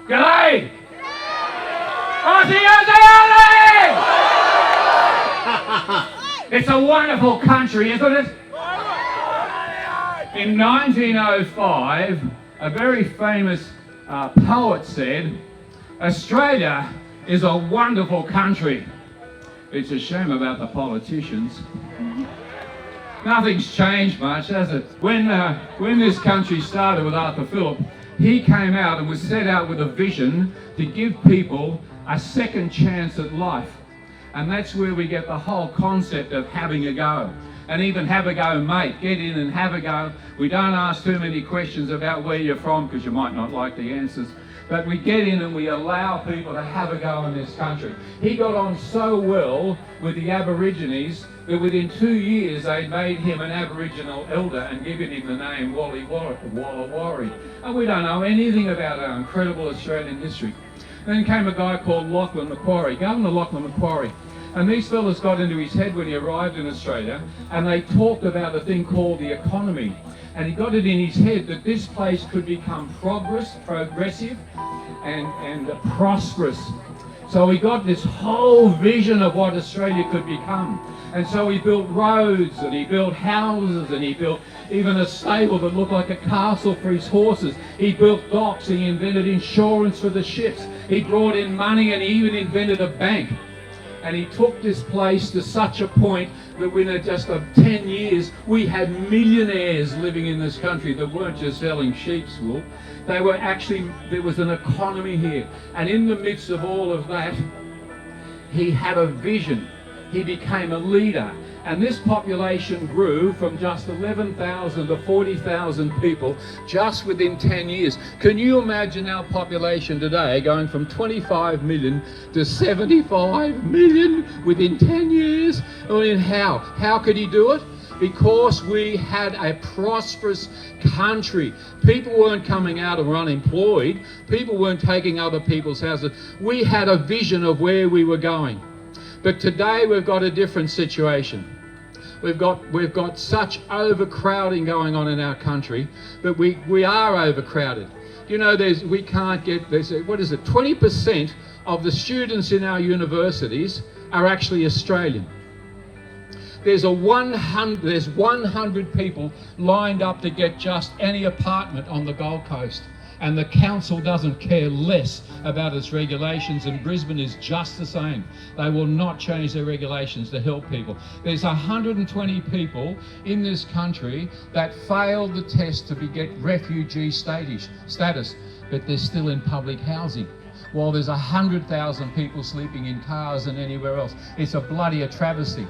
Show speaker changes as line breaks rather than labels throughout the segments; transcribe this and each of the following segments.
G'day! Aussie, Aussie, Aussie! It's a wonderful country, isn't it? In 1905, a very famous poet said, Australia is a wonderful country. It's a shame about the politicians. Nothing's changed much, has it? When this country started with Arthur Phillip, he came out and was set out with a vision to give people a second chance at life. And that's where we get the whole concept of having a go. And even have a go, mate. Get in and have a go. We don't ask too many questions about where you're from because you might not like the answers. But we get in and we allow people to have a go in this country. He got on so well with the Aborigines that within 2 years they made him an Aboriginal elder and given him the name Walla Warri. And we don't know anything about our incredible Australian history. Then came a guy called Lachlan Macquarie, Governor Lachlan Macquarie. And these fellas got into his head when he arrived in Australia, and they talked about a thing called the economy. And he got it in his head that this place could become progressive and prosperous. So he got this whole vision of what Australia could become. And so he built roads, and he built houses, and he built even a stable that looked like a castle for his horses. He built docks, he invented insurance for the ships. He brought in money, and he even invented a bank. And he took this place to such a point that within just 10 years, we had millionaires living in this country that weren't just selling sheep's wool. They were actually, there was an economy here. And in the midst of all of that, he had a vision. He became a leader. And this population grew from just 11,000 to 40,000 people just within 10 years. Can you imagine our population today going from 25 million to 75 million within 10 years? I mean, how? How could he do it? Because we had a prosperous country. People weren't coming out and were unemployed. People weren't taking other people's houses. We had a vision of where we were going. But today we've got a different situation. We've got such overcrowding going on in our country that we are overcrowded. You know, we can't get, what is it, 20% of the students in our universities are actually Australian. There's 100 people lined up to get just any apartment on the Gold Coast. And the council doesn't care less about its regulations, and Brisbane is just the same. They will not change their regulations to help people. There's 120 people in this country that failed the test to get refugee status, but they're still in public housing. While there's 100,000 people sleeping in cars and anywhere else. It's a bloody travesty.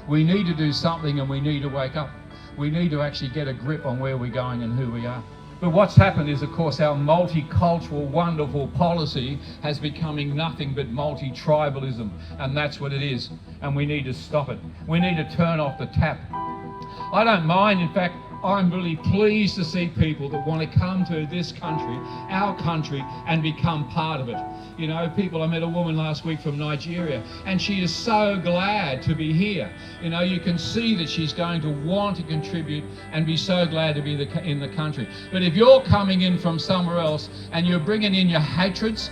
We need to do something, and we need to wake up. We need to actually get a grip on where we're going and who we are. But what's happened is, of course, our multicultural, wonderful policy has becoming nothing but multi-tribalism, and that's what it is, and we need to stop it. We need to turn off the tap. I don't mind, in fact, I'm really pleased to see people that want to come to this country, our country, and become part of it. You know, I met a woman last week from Nigeria, and she is so glad to be here. You know, you can see that she's going to want to contribute and be so glad to be in the country. But if you're coming in from somewhere else and you're bringing in your hatreds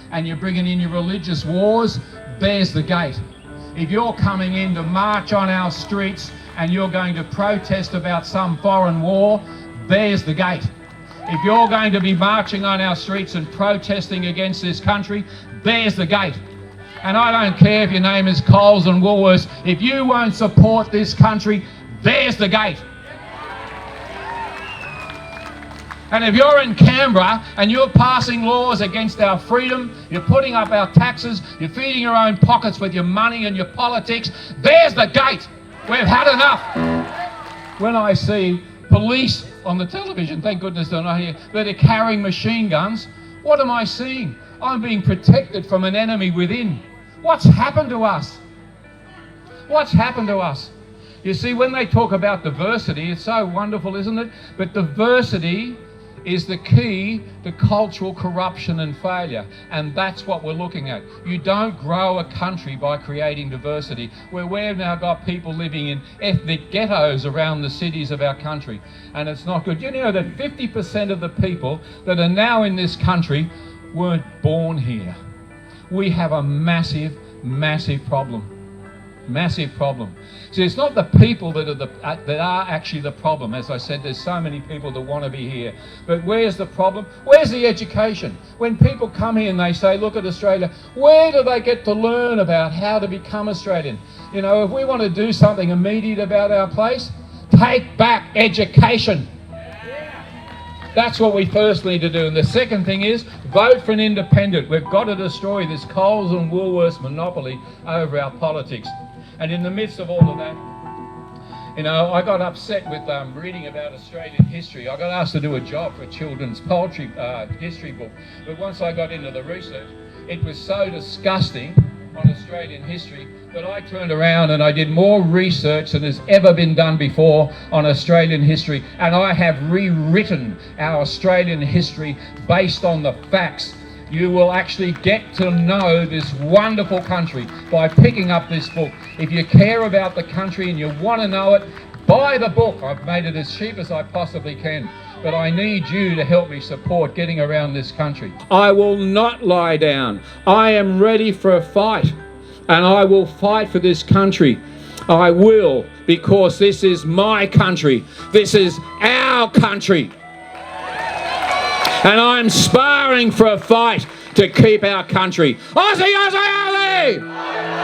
and you're bringing in your religious wars, there's the gate. If you're coming in to march on our streets and you're going to protest about some foreign war, there's the gate. If you're going to be marching on our streets and protesting against this country, there's the gate. And I don't care if your name is Coles and Woolworths, if you won't support this country, there's the gate. And if you're in Canberra and you're passing laws against our freedom, you're putting up our taxes, you're feeding your own pockets with your money and your politics, there's the gate. We've had enough. When I see police on the television, thank goodness they're not here, that are carrying machine guns, what am I seeing? I'm being protected from an enemy within. What's happened to us? What's happened to us? You see, when they talk about diversity, it's so wonderful, isn't it? But diversity is the key to cultural corruption and failure, and that's what we're looking at. You don't grow a country by creating diversity, where we've now got people living in ethnic ghettos around the cities of our country, and it's not good. You know that 50% of the people that are now in this country weren't born here. We have a massive, massive problem. Massive problem. See, it's not the people that are actually the problem. As I said, there's so many people that want to be here. But where's the problem? Where's the education? When people come here and they say, look at Australia, where do they get to learn about how to become Australian? You know, if we want to do something immediate about our place, take back education. That's what we first need to do. And the second thing is vote for an independent. We've got to destroy this Coles and Woolworths monopoly over our politics. And in the midst of all of that, you know, I got upset with reading about Australian history. I got asked to do a job for a children's poetry history book. But once I got into the research, it was so disgusting on Australian history that I turned around and I did more research than has ever been done before on Australian history. And I have rewritten our Australian history based on the facts. You will actually get to know this wonderful country by picking up this book. If you care about the country and you want to know it, buy the book. I've made it as cheap as I possibly can. But I need you to help me support getting around this country. I will not lie down. I am ready for a fight. And I will fight for this country. I will, because this is my country. This is our country. And I'm sparring for a fight to keep our country. Aussie, Aussie, Aussie!